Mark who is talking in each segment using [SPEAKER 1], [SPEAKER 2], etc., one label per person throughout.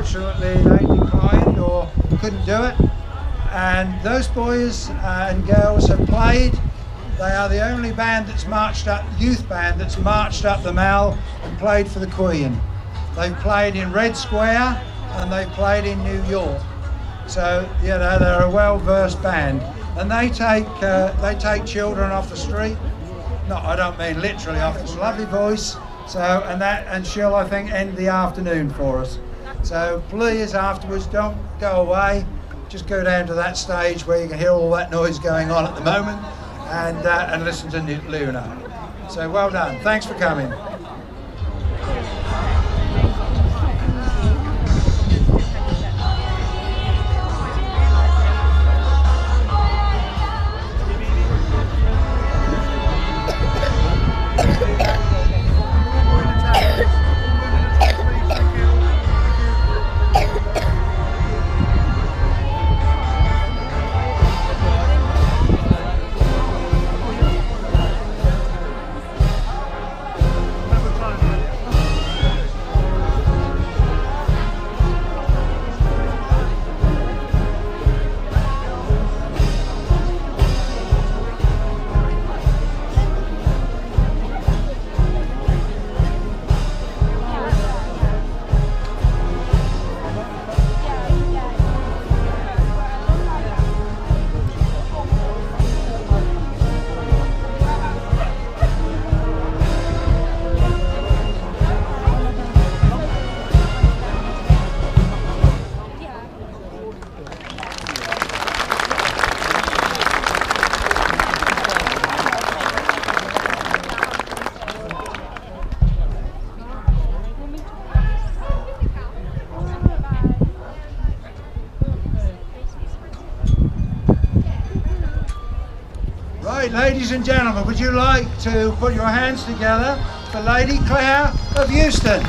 [SPEAKER 1] unfortunately they declined or couldn't do it. And those boys and girls have played. They are the only band that's marched up, youth band that's marched up the Mall and played for the Queen. They've played in Red Square and they've played in New York. So, you know, they're a well-versed band. And they take children off the street. No, I don't mean literally off this lovely voice. So, and she'll, I think, end the afternoon for us. So please, afterwards, don't go away. Just go down to that stage where you can hear all that noise going on at the moment and listen to Luna. So well done. Thanks for coming. Ladies and gentlemen, would you like to put your hands together for Lady Claire of Euston?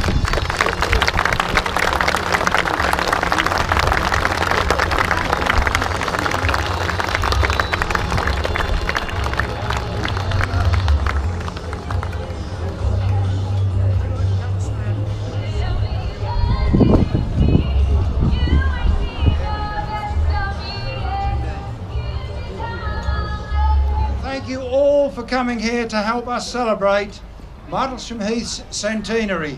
[SPEAKER 1] For coming here to help us celebrate Martlesham Heath's centenary.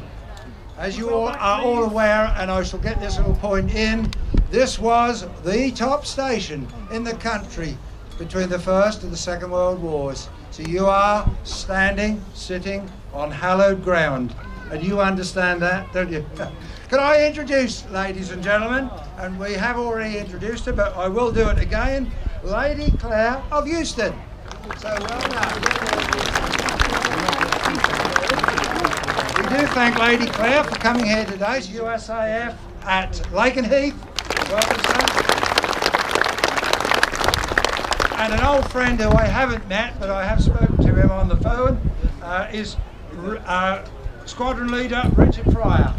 [SPEAKER 1] As you all are all aware, and I shall get this little point in, this was the top station in the country between the First and the Second World Wars. So you are sitting on hallowed ground, and you understand that, don't you? Can I introduce, ladies and gentlemen, and we have already introduced her, but I will do it again, Lady Claire of Euston. So well done. We do thank Lady Claire for coming here today to USAF at Heath. Welcome, sir. And an old friend who I haven't met, but I have spoken to him on the phone, is Squadron Leader Richard Fryer.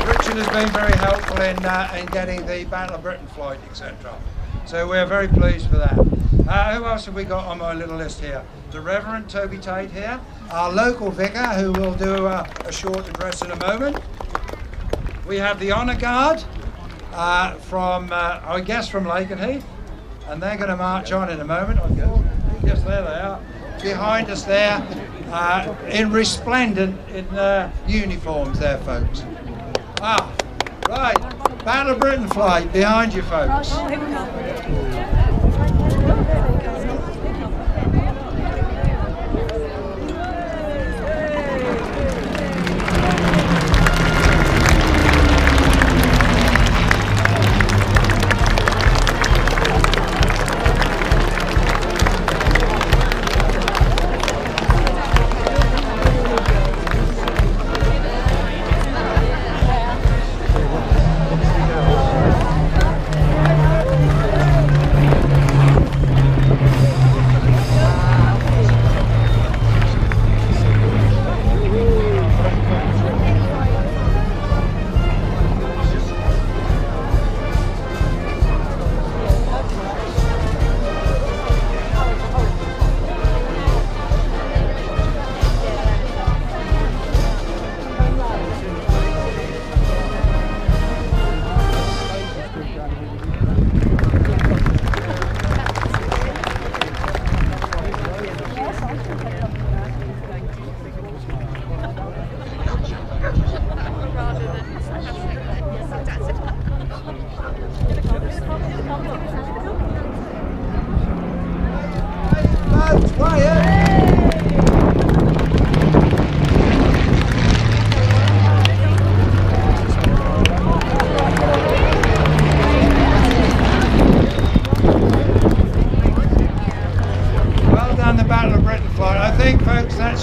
[SPEAKER 1] Richard has been very helpful in getting the Battle of Britain flight, etc. So we're very pleased for that. Who else have we got on my little list here? The Reverend Toby Tate here, our local vicar who will do a short address in a moment. We have the Honour Guard from, I guess, from Heath, and they're going to march on in a moment. Yes, there they are, behind us there, in resplendent in uniforms there, folks. Right, Battle of Britain flight behind you, folks.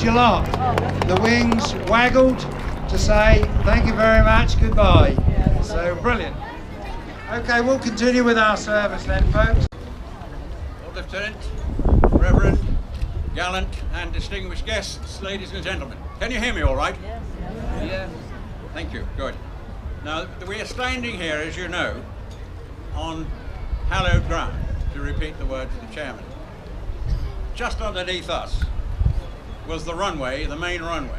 [SPEAKER 1] you lot. The wings waggled to say thank you very much, goodbye. So brilliant. Okay, we'll continue with our service then, folks.
[SPEAKER 2] Lord Lieutenant, Reverend, gallant and distinguished guests, ladies and gentlemen. Can you hear me all right? Yeah. Thank you, good. Now, we are standing here, as you know, on hallowed ground, to repeat the words of the chairman. Just underneath us was the runway, the main runway,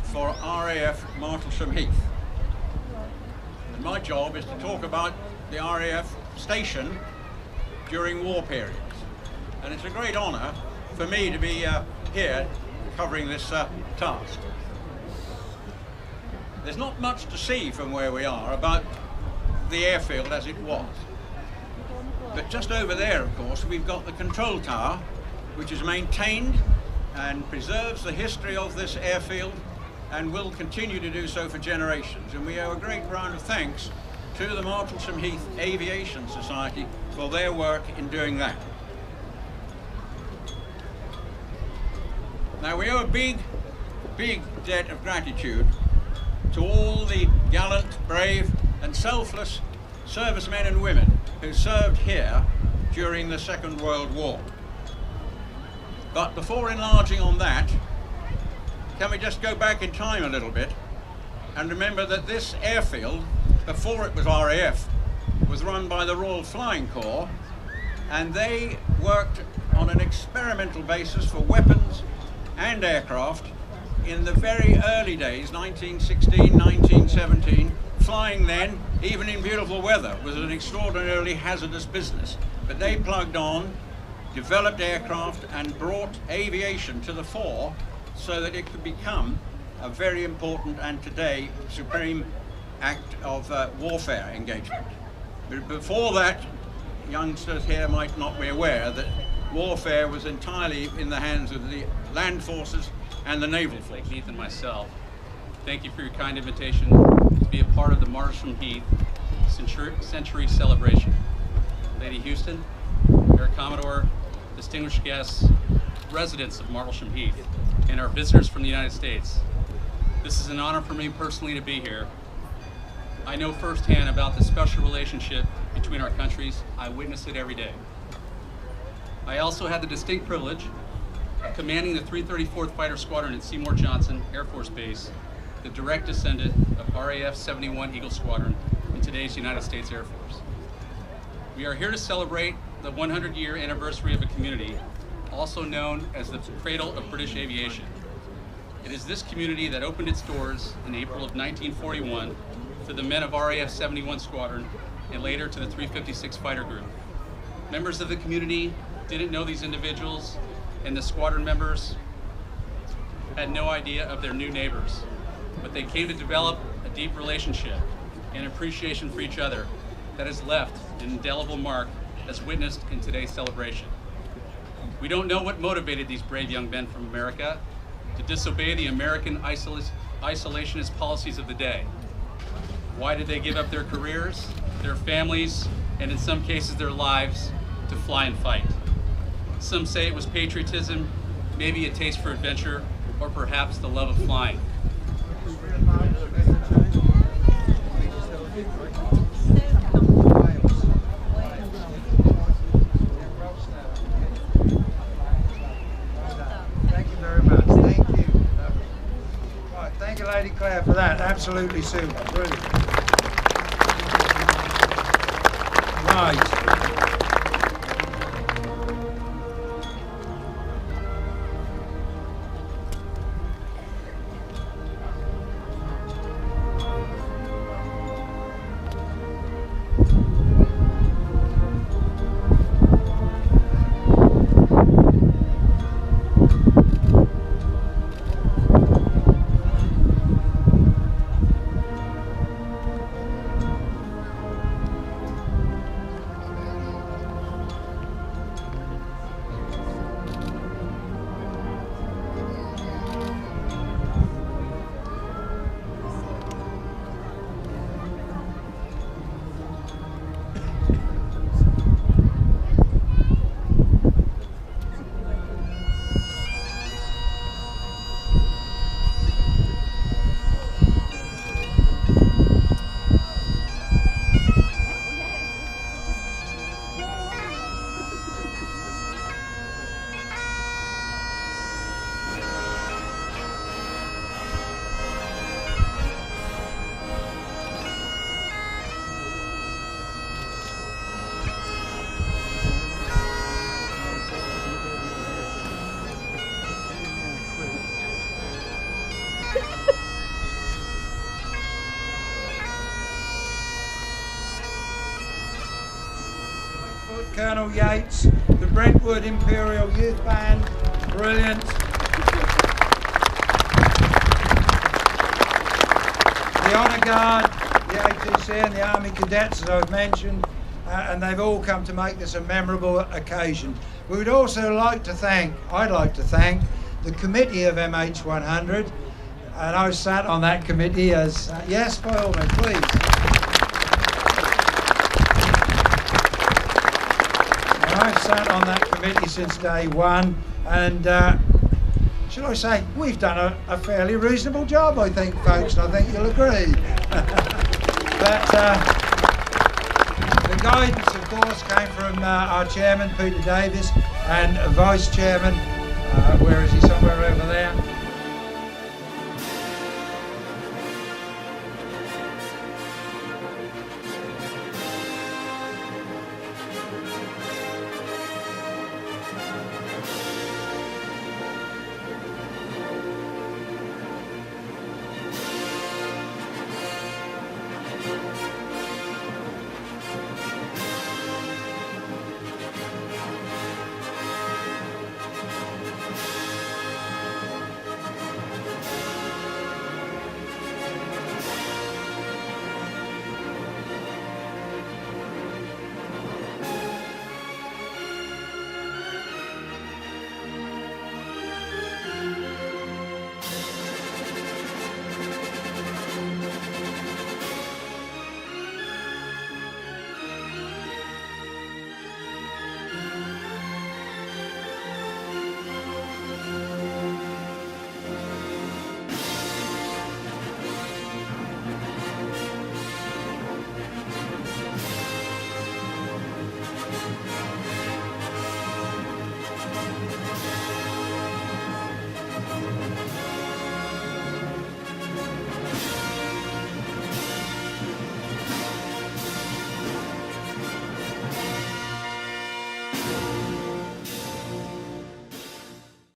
[SPEAKER 2] for RAF Martlesham Heath. And my job is to talk about the RAF station during war periods. And it's a great honour for me to be here covering this task. There's not much to see from where we are about the airfield as it was. But just over there, of course, we've got the control tower, which is maintained and preserves the history of this airfield and will continue to do so for generations. And we owe a great round of thanks to the Martlesham Heath Aviation Society for their work in doing that. Now, we owe a big debt of gratitude to all the gallant, brave and selfless servicemen and women who served here during the Second World War. But before enlarging on that, can we just go back in time a little bit and remember that this airfield, before it was RAF, was run by the Royal Flying Corps, and they worked on an experimental basis for weapons and aircraft in the very early days, 1916, 1917. Flying then, even in beautiful weather, was an extraordinarily hazardous business. But they plugged on, developed aircraft and brought aviation to the fore so that it could become a very important and today supreme act of warfare engagement. But before that, youngsters here might not be aware that warfare was entirely in the hands of the land forces and the naval forces.
[SPEAKER 3] Like Heath and myself, thank you for your kind invitation to be a part of the Martlesham Heath Century Celebration. Lady Houston, Air Commodore, distinguished guests, residents of Martlesham Heath, and our visitors from the United States. This is an honor for me personally to be here. I know firsthand about the special relationship between our countries. I witness it every day. I also had the distinct privilege of commanding the 334th Fighter Squadron at Seymour Johnson Air Force Base, the direct descendant of RAF 71 Eagle Squadron in today's United States Air Force. We are here to celebrate the 100-year anniversary of a community also known as the cradle of British aviation. It is this community that opened its doors in April of 1941 to the men of RAF 71 Squadron and later to the 356 Fighter Group. Members of the community didn't know these individuals, and the squadron members had no idea of their new neighbors, but they came to develop a deep relationship and appreciation for each other that has left an indelible mark as witnessed in today's celebration. We don't know what motivated these brave young men from America to disobey the American isolationist policies of the day. Why did they give up their careers, their families, and in some cases their lives to fly and fight? Some say it was patriotism, maybe a taste for adventure, or perhaps the love of flying.
[SPEAKER 1] Lady Claire for that, absolutely super, brilliant. Right. Colonel Yates, the Brentwood Imperial Youth Band, brilliant. The Honour Guard, the ATC and the Army Cadets, as I've mentioned, and they've all come to make this a memorable occasion. We would also like to thank, I'd like to thank, the committee of MH100, and I sat on that committee as, yes, by all means, please. And I've sat on that committee since day one, and shall I say, we've done a fairly reasonable job, I think, folks, and I think you'll agree. But the guidance, of course, came from our chairman, Peter Davis, and Vice Chairman, where is he, somewhere over there,